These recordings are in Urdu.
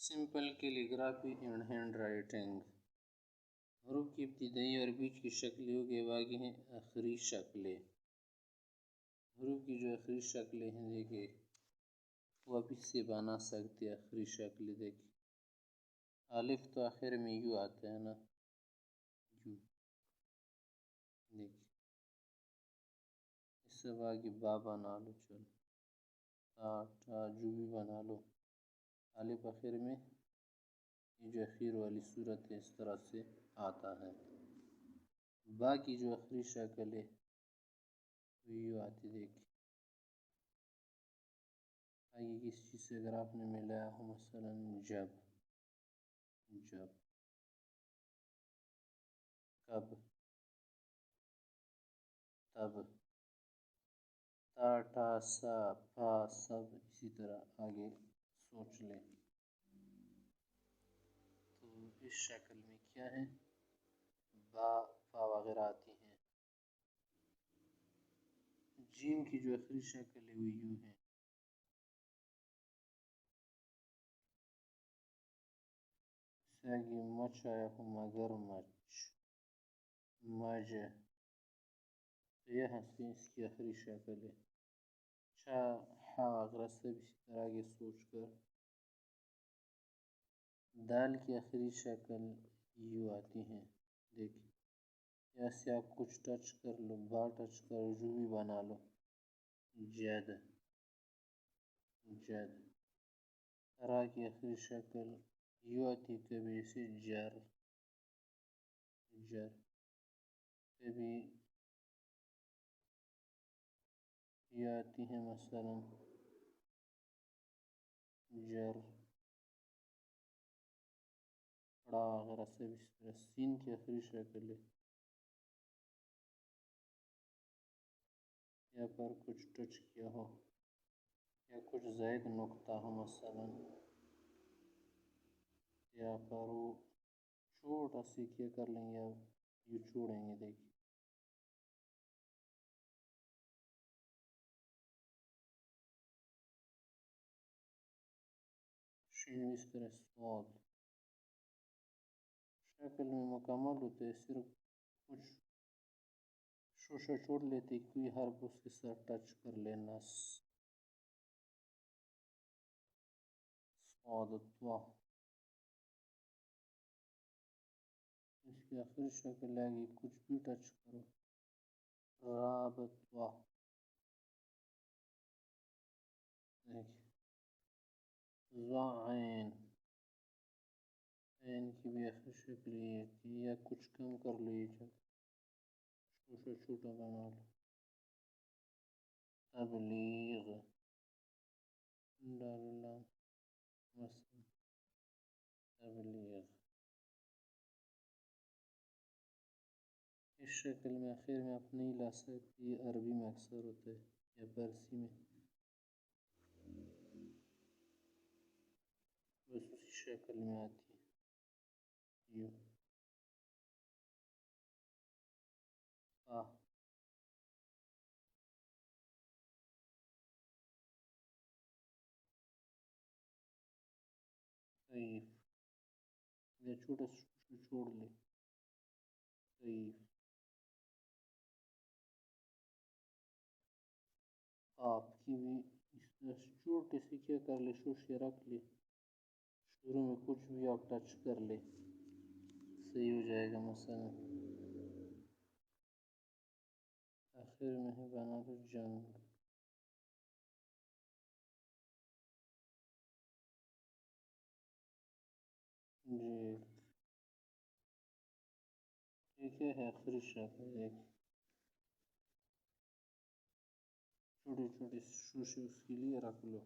Simple calligraphy and hand writing. حروف کی ابتدائی اور بیچ کی شکلیں کے باقی ہیں آخری شکلیں۔ حروف کی جو آخری شکلیں ہیں دیکھیں وہ اب اس سے بنا سکتے ہیں۔ آخری شکلیں دیکھیں، الف تو آخر میں یو آتا ہے نا، یو دیکھیں، اس سے باقی با بنا لو، چلو تا ٹا جو بھی بنا لو، الف آخر میں یہ جو اخیر والی صورت ہے اس طرح سے آتا ہے۔ با کی جو آخری شکل ہے وہ یوں آتی، دیکھیں آگے کس چیز سے اگر آپ نے ملایا ہو، مثلا جب، جب، کب، تب، تا ٹا سا پا سب، اسی طرح آگے سوچ لیں۔ تو اس شکل میں کیا ہے، با فا وغیرہ آتی ہیں۔ جیم کی جو آخری شکل ہے وہ یوں ہے، اس سے آگے مچ آیا ہو، مگر مچ، مج، یہاں سے اس کی آخری شکل ہے۔ چا ہا وغیرہ سب اسی طرح آگے سوچ کر۔ دال کی آخری شکل یوں آتی ہے، دیکھیں یہاں سے آپ کچھ ٹچ کر لو، با ٹچ کرو، جو بھی بنا لو، جد، جد۔ را کی آخری شکل یوں آتی، کبھی اسے جر، جر، کبھی یہ آتی ہے مثلا جر، ڑا وغیرہ سب اس طرح۔ سین کی آخری شکل ہے، یا پر کچھ ٹچ کیا ہو یا کچھ زائد نقطہ ہو مثلا، یا پر وہ چھوٹا سی کیا کر لیں گے، یوں چھوڑیں گے، دیکھیں شین اس طرح سواد شکل میں مکمل ہوتے ہیں، صرف کچھ شوشہ چھوڑ لیتے، کوئی حرف اس کے ساتھ ٹچ کر لینا، سواد طوا۔ اس کی آخری شکل آگے کچھ بھی ٹچ کرو، راب طوا، دیکھیں عین، عین کی بھی آخری شکل یہ تھی، یا کچھ کم کر لو، یہ جب چھوٹا چھوٹا بنا لو، تبلیغ، ڈالنا مثلا تبلیغ۔ اس شکل میں آخر میں آپ نہیں لا سکتے، یہ عربی میں اکثر ہوتا ہے یا فارسی میں، بس اسی شکل میں آتی ہے یوں، سیف، یا چھوٹا چھوڑ لے، سیف، آپ کی بھی اس طرح چھوٹے سے کیا کر لے، شوشے رکھ لے، شروع میں کچھ بھی آپ ٹچ کر لے، صحیح ہو جائے گا۔ مثلا آخر میں ہے بنا دو جنگ، جیل، ٹھیک ہے آخری شکل ایک چھوٹے چھوٹے شوشے اس کے لیے رکھ لو،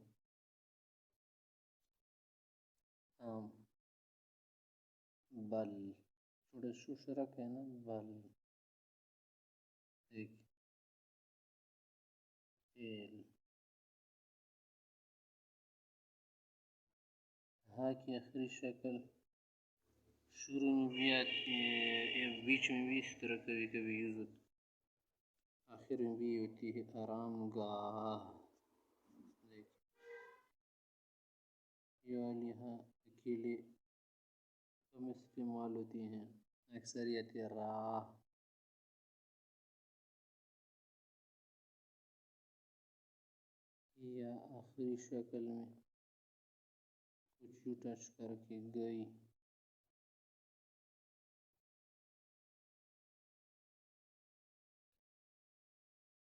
بل، چھوٹے شوشے رکھے نا، بل، ایک تیل۔ ہاں کی آخری شکل شروع میں بھی آتی ہے، بیچ میں بھی اس طرح کبھی کبھی یوز ہوتی، آخر میں بھی ہوتی ہے، آرام گاہ، دیکھ یہ والی ہاں کے لیے کم استعمال ہوتی ہیں، اکثریت راہ یا آخری شکل میں کچھ یوں ٹچ کر کے گئی۔